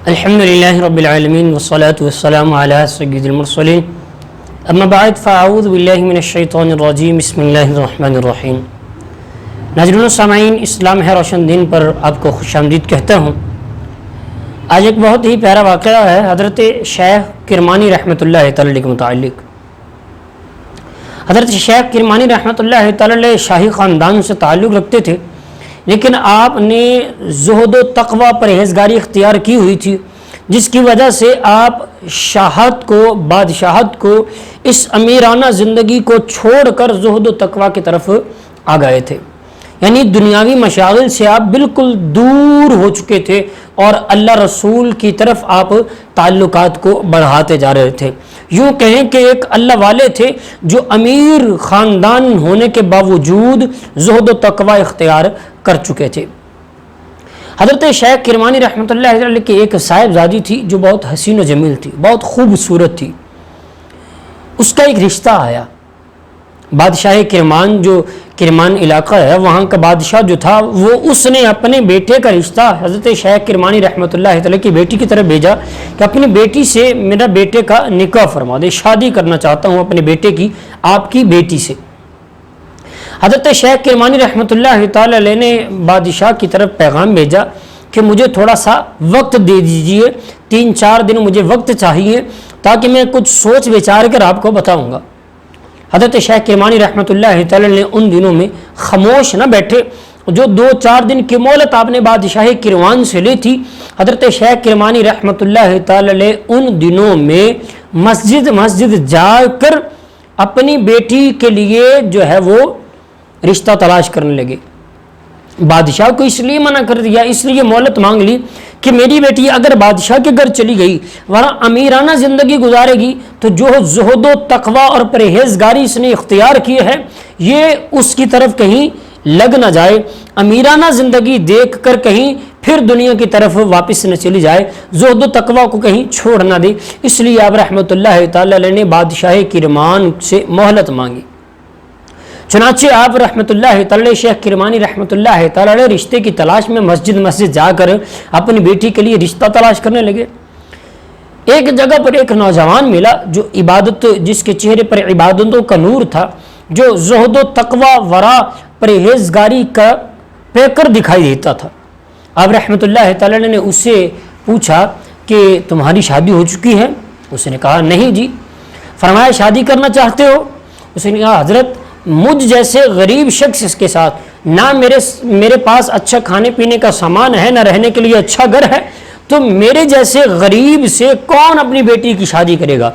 الحمدللہ رب العالمین والصلاة والسلام علی سید المرسلین اما بعد فاعوذ باللہ من الشیطان الرجیم بسم اللہ الرحمن الرحیم۔ ناظرین و سامعین، اسلام ہے روشن دین پر آپ کو خوش آمدید کہتا ہوں۔ آج ایک بہت ہی پیارا واقعہ ہے حضرت شیخ کرمانی رحمۃ اللہ تعالی کے متعلق۔ حضرت شیخ کرمانی رحمۃ اللہ تعالی شاہی خاندان سے تعلق رکھتے تھے، لیکن آپ نے زہد و تقوی پرہیزگاری اختیار کی ہوئی تھی، جس کی وجہ سے آپ شاہت کو، بادشاہت کو، اس امیرانہ زندگی کو چھوڑ کر زہد و تقوی کی طرف آ گئے تھے۔ یعنی دنیاوی مشاغل سے آپ بالکل دور ہو چکے تھے اور اللہ رسول کی طرف آپ تعلقات کو بڑھاتے جا رہے تھے۔ یوں کہیں کہ ایک اللہ والے تھے جو امیر خاندان ہونے کے باوجود زہد و تقوی اختیار کر چکے تھے۔ حضرت شیخ کرمانی رحمۃ اللہ علیہ کی ایک صاحبزادی تھی جو بہت حسین و جمیل تھی، بہت خوبصورت تھی۔ اس کا ایک رشتہ آیا۔ بادشاہ کرمان، جو کرمان علاقہ ہے، وہاں کا بادشاہ جو تھا، وہ اس نے اپنے بیٹے کا رشتہ حضرت شیخ کرمانی رحمۃ اللہ تعالی کی بیٹی کی طرف بھیجا کہ اپنی بیٹی سے میرا بیٹے کا نکاح فرما دے، شادی کرنا چاہتا ہوں اپنے بیٹے کی آپ کی بیٹی سے۔ حضرت شیخ کرمانی رحمۃ اللہ تعالی علیہ نے بادشاہ کی طرف پیغام بھیجا کہ مجھے تھوڑا سا وقت دے دیجئے، 3-4 دن مجھے وقت چاہیے تاکہ میں کچھ سوچ وچار کر آپ کو بتاؤں گا۔ حضرت شیخ کرمانی رحمۃ اللہ تعالی نے ان دنوں میں خاموش نہ بیٹھے، جو 2-4 دن کی مہلت آپ نے بادشاہ کرمان سے لی تھی، حضرت شیخ کرمانی رحمۃ اللہ تعالی ان دنوں میں مسجد جا کر اپنی بیٹی کے لیے جو ہے وہ رشتہ تلاش کرنے لگے۔ بادشاہ کو اس لیے منع کر دیا، اس لیے مہلت مانگ لی کہ میری بیٹی اگر بادشاہ کے گھر چلی گئی، ورنہ امیرانہ زندگی گزارے گی، تو جو زہد و تقوی اور پرہیزگاری اس نے اختیار کی ہے، یہ اس کی طرف کہیں لگ نہ جائے، امیرانہ زندگی دیکھ کر کہیں پھر دنیا کی طرف واپس نہ چلی جائے، زہد و تقوی کو کہیں چھوڑ نہ دے۔ اس لیے آپ رحمۃ اللہ تعالی علیہ نے بادشاہ کرمان سے مہلت مانگی۔ چنانچہ آپ رحمۃ اللہ تعالی شیخ کرمانی رحمۃ اللہ تعالی رشتے کی تلاش میں مسجد جا کر اپنی بیٹی کے لیے رشتہ تلاش کرنے لگے۔ ایک جگہ پر ایک نوجوان ملا جو جس کے چہرے پر عبادتوں کا نور تھا، جو زہد و تقوی، ورع، پرہیزگاری کا پیکر دکھائی دیتا تھا۔ آپ رحمۃ اللہ تعالی نے اس سے پوچھا کہ تمہاری شادی ہو چکی ہے؟ اس نے کہا نہیں جی۔ فرمایا شادی کرنا چاہتے ہو؟ اس نے کہا حضرت مجھ جیسے غریب شخص کے ساتھ نہ میرے پاس اچھا کھانے پینے کا سامان ہے، نہ رہنے کے لیے اچھا گھر ہے، تو میرے جیسے غریب سے کون اپنی بیٹی کی شادی کرے گا؟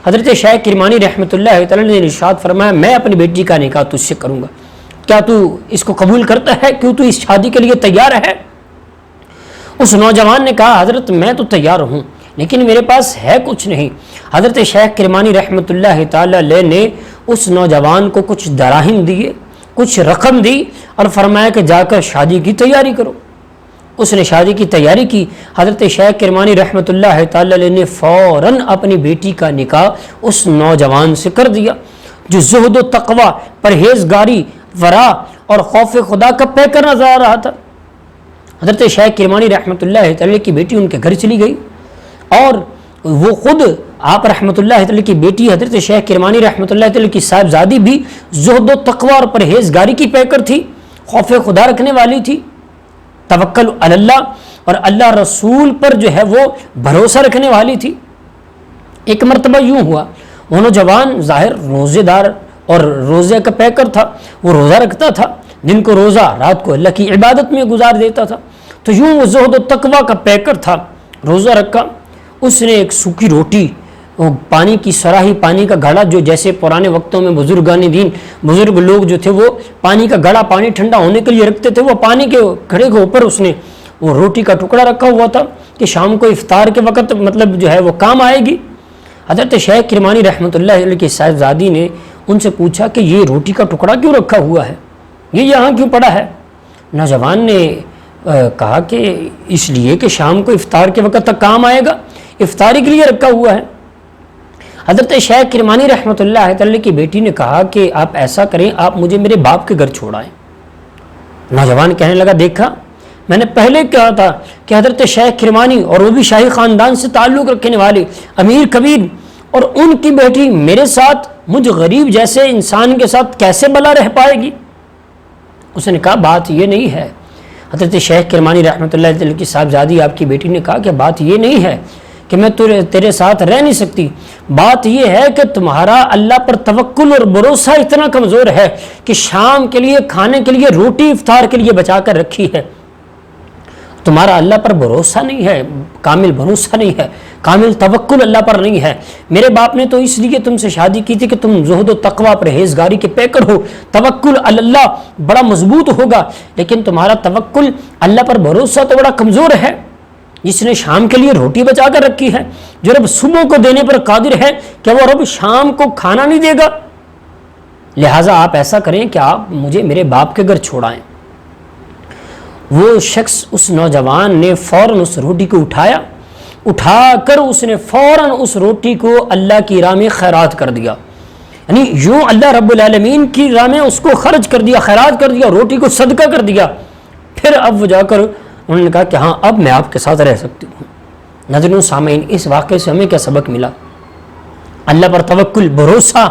حضرت شیخ کرمانی رحمۃ اللہ تعالی نے ارشاد فرمایا میں اپنی بیٹی کا نکاح تجھ سے کروں گا، کیا تو اس کو قبول کرتا ہے؟ کیوں تو اس شادی کے لیے تیار ہے؟ اس نوجوان نے کہا حضرت میں تو تیار ہوں، لیکن میرے پاس ہے کچھ نہیں۔ حضرت شیخ کرمانی رحمۃ اللہ تعالی علیہ نے اس نوجوان کو کچھ دراہم دیے، کچھ رقم دی اور فرمایا کہ جا کر شادی کی تیاری کرو۔ اس نے شادی کی تیاری کی۔ حضرت شیخ کرمانی رحمۃ اللہ تعالی علیہ نے فوراً اپنی بیٹی کا نکاح اس نوجوان سے کر دیا جو زہد و تقوی، پرہیزگاری، ورع اور خوف خدا کا پیکر نظر آ رہا تھا۔ حضرت شیخ کرمانی رحمۃ اللہ تعالی کی بیٹی ان کے گھر چلی گئی اور وہ خود آپ رحمۃ اللہ تعالی کی بیٹی حضرت شیخ کرمانی رحمۃ اللہ تعالی کی صاحبزادی بھی زہد و تقوی اور پرہیزگاری کی پیکر تھی، خوف خدا رکھنے والی تھی، توکل علی اللہ اور اللہ رسول پر جو ہے وہ بھروسہ رکھنے والی تھی۔ ایک مرتبہ یوں ہوا، وہ نوجوان ظاہر روزے دار اور روزے کا پیکر تھا، وہ روزہ رکھتا تھا، دن کو روزہ، رات کو اللہ کی عبادت میں گزار دیتا تھا۔ تو یوں وہ زہد و تقوی کا پیکر تھا، روزہ رکھا۔ اس نے ایک سوکھی روٹی، وہ پانی کی سراہی، پانی کا گھڑا، جو جیسے پرانے وقتوں میں بزرگان دین، بزرگ لوگ جو تھے وہ پانی کا گھڑا پانی ٹھنڈا ہونے کے لیے رکھتے تھے، وہ پانی کے گھڑے کے اوپر اس نے وہ روٹی کا ٹکڑا رکھا ہوا تھا کہ شام کو افطار کے وقت مطلب جو ہے وہ کام آئے گی۔ حضرت شیخ کرمانی رحمۃ اللہ علیہ کی صاحبزادی نے ان سے پوچھا کہ یہ روٹی کا ٹکڑا کیوں رکھا ہوا ہے، یہ یہاں کیوں پڑا ہے؟ نوجوان نے کہا کہ اس لیے کہ شام کو افطار کے وقت تک کام آئے گا، افطاری کے لیے رکھا ہوا ہے۔ حضرت شیخ کرمانی رحمۃ اللہ تعالی کی بیٹی نے کہا کہ آپ ایسا کریں، آپ مجھے میرے باپ کے گھر چھوڑائیں۔ نوجوان کہنے لگا دیکھا میں نے پہلے کہا تھا کہ حضرت شیخ کرمانی اور وہ بھی شاہی خاندان سے تعلق رکھنے والے امیر کبیر اور ان کی بیٹی میرے ساتھ مجھ غریب جیسے انسان کے ساتھ کیسے بلا رہ پائے گی؟ اس نے کہا بات یہ نہیں ہے۔ حضرت شیخ کرمانی رحمۃ اللہ علیہ کی صاحبزادی آپ کی بیٹی نے کہا کہ بات یہ نہیں ہے کہ میں تیرے ساتھ رہ نہیں سکتی، بات یہ ہے کہ تمہارا اللہ پر توکل اور بھروسہ اتنا کمزور ہے کہ شام کے لیے کھانے کے لیے روٹی افطار کے لیے بچا کر رکھی ہے، تمہارا اللہ پر بھروسہ نہیں ہے، کامل بھروسہ نہیں ہے، کامل توکل اللہ پر نہیں ہے۔ میرے باپ نے تو اس لیے تم سے شادی کی تھی کہ تم زہد و تقوی پرہیزگاری کے پیکر ہو، توکل اللہ بڑا مضبوط ہوگا، لیکن تمہارا توکل اللہ پر بھروسہ تو بڑا کمزور ہے۔ جس نے شام کے لیے روٹی بچا کر رکھی ہے، جو رب صبح کو دینے پر قادر ہے، کیا وہ رب شام کو کھانا نہیں دے گا؟ لہٰذا آپ ایسا کریں کہ آپ مجھے میرے باپ کے گھر چھوڑائیں۔ وہ شخص اس نوجوان نے فوراً اس روٹی کو اٹھا کر اس نے فوراً اس روٹی کو اللہ کی راہ میں خیرات کر دیا، یعنی یوں اللہ رب العالمین کی راہ میں اس کو خرچ کر دیا، خیرات کر دیا، روٹی کو صدقہ کر دیا۔ پھر اب وہ جا کر انہوں نے کہا کہ ہاں اب میں آپ کے ساتھ رہ سکتی ہوں۔ ناظرین و سامعین، اس واقعے سے ہمیں کیا سبق ملا؟ اللہ پر توکل، بھروسہ،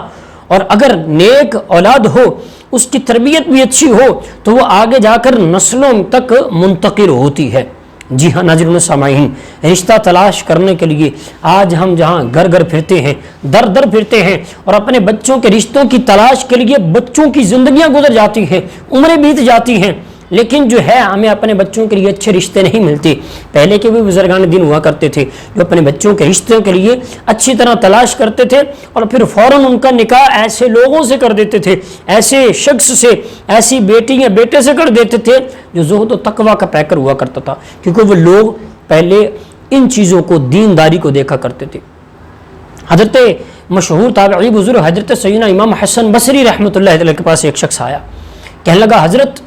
اور اگر نیک اولاد ہو، اس کی تربیت بھی اچھی ہو تو وہ آگے جا کر نسلوں تک منتقل ہوتی ہے۔ جی ہاں ناظرین و سامعین، رشتہ تلاش کرنے کے لیے آج ہم جہاں گھر گھر پھرتے ہیں، در در پھرتے ہیں، اور اپنے بچوں کے رشتوں کی تلاش کے لیے بچوں کی زندگیاں گزر جاتی ہیں، عمریں بیت جاتی ہیں، لیکن جو ہے ہمیں اپنے بچوں کے لیے اچھے رشتے نہیں ملتے۔ پہلے کے بھی بزرگان دین ہوا کرتے تھے جو اپنے بچوں کے رشتوں کے لیے اچھی طرح تلاش کرتے تھے اور پھر فوراً ان کا نکاح ایسے لوگوں سے کر دیتے تھے، ایسے شخص سے، ایسی بیٹی یا بیٹے سے کر دیتے تھے جو زہد و تقوی کا پیکر ہوا کرتا تھا، کیونکہ وہ لوگ پہلے ان چیزوں کو، دینداری کو دیکھا کرتے تھے۔ حضرت مشہور تابعی بزرگ حضرت سیدنا امام حسن بصری رحمۃ اللہ علیہ کے پاس ایک شخص آیا، کہنے لگا حضرت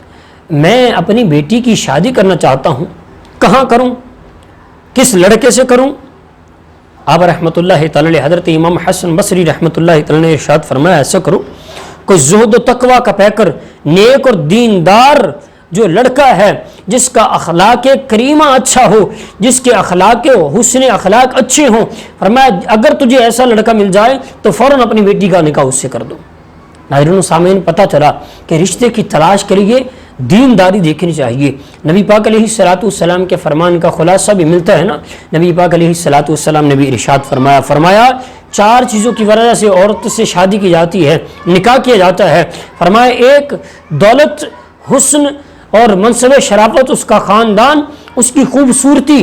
میں اپنی بیٹی کی شادی کرنا چاہتا ہوں، کہاں کروں، کس لڑکے سے کروں؟ آپ رحمۃ اللہ تعالی علیہ حضرت امام حسن بصری رحمۃ اللہ تعالی نے ارشاد فرمایا ایسا کرو، کوئی زہد و تقوی کا پیکر، نیک اور دیندار جو لڑکا ہے، جس کا اخلاق کریمہ اچھا ہو، جس کے اخلاق حسن اخلاق اچھے ہوں، فرمایا اگر تجھے ایسا لڑکا مل جائے تو فوراً اپنی بیٹی کا نکاح اس سے کر دو۔ ناظرین و سامعین، پتہ چلا کہ رشتے کی تلاش کے لیے دینداری دیکھنی چاہیے۔ نبی پاک علیہ الصلوۃ والسلام کے فرمان کا خلاصہ بھی ملتا ہے نا۔ نبی پاک علیہ الصلوۃ والسلام نے بھی ارشاد فرمایا 4 چیزوں کی وجہ سے عورت سے شادی کی جاتی ہے، نکاح کیا جاتا ہے۔ فرمایا ایک دولت، حسن اور منصب شرافت، اس کا خاندان، اس کی خوبصورتی،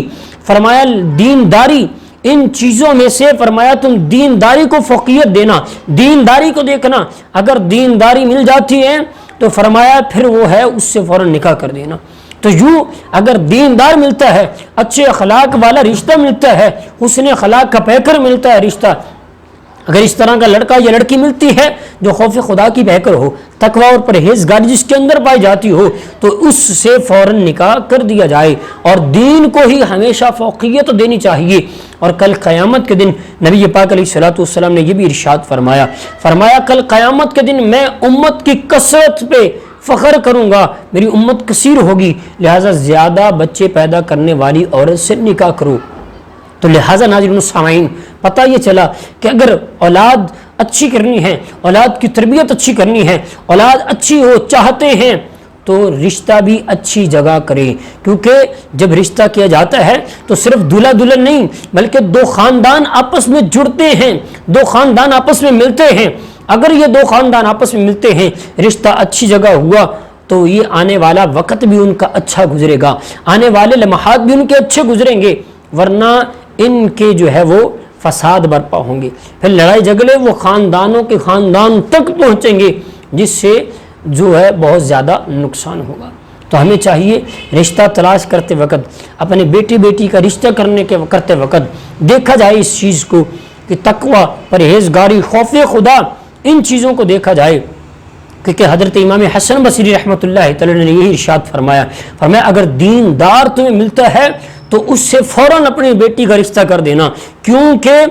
فرمایا دینداری۔ ان چیزوں میں سے فرمایا تم دینداری کو فوقیت دینا، دینداری کو دیکھنا، اگر دینداری مل جاتی ہے تو فرمایا پھر وہ ہے اس سے فوراً نکاح کر دینا۔ تو یوں اگر دیندار ملتا ہے، اچھے اخلاق والا رشتہ ملتا ہے، حسن اخلاق کا پیکر ملتا ہے رشتہ، اگر اس طرح کا لڑکا یا لڑکی ملتی ہے جو خوف خدا کی پیکر ہو، تقوی اور پرہیزگاری جس کے اندر پائی جاتی ہو، تو اس سے فوراً نکاح کر دیا جائے، اور دین کو ہی ہمیشہ فوقیت دینی چاہیے۔ اور کل قیامت کے دن نبی پاک علیہ الصلوۃ والسلام نے یہ بھی ارشاد فرمایا کل قیامت کے دن میں امت کی کثرت پہ فخر کروں گا، میری امت کثیر ہوگی، لہٰذا زیادہ بچے پیدا کرنے والی عورت سے نکاح کرو۔ تو لہٰذا ناظرین سامعین، پتہ یہ چلا کہ اگر اولاد اچھی کرنی ہے، اولاد کی تربیت اچھی کرنی ہے، اولاد اچھی ہو چاہتے ہیں تو رشتہ بھی اچھی جگہ کریں، کیونکہ جب رشتہ کیا جاتا ہے تو صرف دولہا دلہن نہیں بلکہ 2 خاندان آپس میں جڑتے ہیں، 2 خاندان آپس میں ملتے ہیں۔ اگر یہ 2 خاندان آپس میں ملتے ہیں، رشتہ اچھی جگہ ہوا تو یہ آنے والا وقت بھی ان کا اچھا گزرے گا، آنے والے لمحات بھی ان کے اچھے گزریں گے، ورنہ ان کے جو ہے وہ فساد برپا ہوں گے، پھر لڑائی جھگڑے وہ خاندانوں کے خاندان تک پہنچیں گے، جس سے جو ہے بہت زیادہ نقصان ہوگا۔ تو ہمیں چاہیے رشتہ تلاش کرتے وقت، اپنے بیٹی کا رشتہ کرتے وقت دیکھا جائے اس چیز کو کہ تقوی، پرہیزگاری، خوف خدا، ان چیزوں کو دیکھا جائے، کیونکہ حضرت امام حسن بصری رحمۃ اللہ تعالی نے یہی ارشاد فرمایا اگر دیندار تمہیں ملتا ہے تو اس سے فوراً اپنی بیٹی کا رشتہ کر دینا، کیونکہ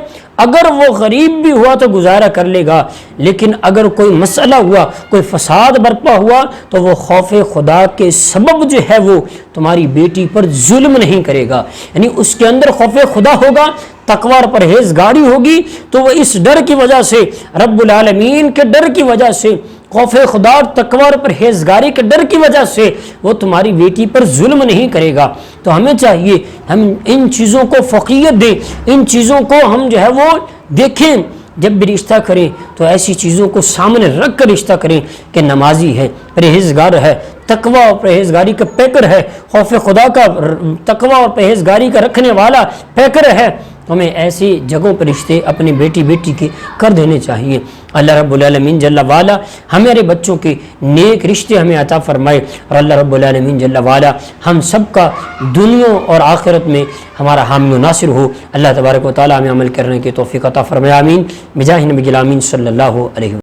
اگر وہ غریب بھی ہوا تو گزارا کر لے گا، لیکن اگر کوئی مسئلہ ہوا، کوئی فساد برپا ہوا تو وہ خوف خدا کے سبب جو ہے وہ تمہاری بیٹی پر ظلم نہیں کرے گا۔ یعنی اس کے اندر خوف خدا ہوگا، تقوی اور پرہیزگاری ہوگی، تو وہ اس ڈر کی وجہ سے، رب العالمین کے ڈر کی وجہ سے، خوف خدا اور تقوی اور پرہیزگاری کے ڈر کی وجہ سے وہ تمہاری بیٹی پر ظلم نہیں کرے گا۔ تو ہمیں چاہیے ہم ان چیزوں کو فوقیت دیں، ان چیزوں کو ہم جو ہے وہ دیکھیں، جب بھی رشتہ کریں تو ایسی چیزوں کو سامنے رکھ کر رشتہ کریں کہ نمازی ہے، پرہیزگار ہے، تقوی اور پرہیزگاری کا پیکر ہے، خوف خدا کا، تقوی اور پرہیزگاری کا رکھنے والا پیکر ہے۔ ہمیں ایسی جگہوں پر رشتے اپنی بیٹی کے کر دینے چاہیے۔ اللہ رب العالمین جل وعلا ہمارے بچوں کے نیک رشتے ہمیں عطا فرمائے، اور اللہ رب العالمین جل وعلا ہم سب کا دنیا اور آخرت میں ہمارا حامی و ناصر ہو۔ اللہ تبارک و تعالی ہمیں عمل کرنے کی توفیق عطا فرمائے، آمین، بجاہ نبی الامین صلی اللہ علیہ وسلم۔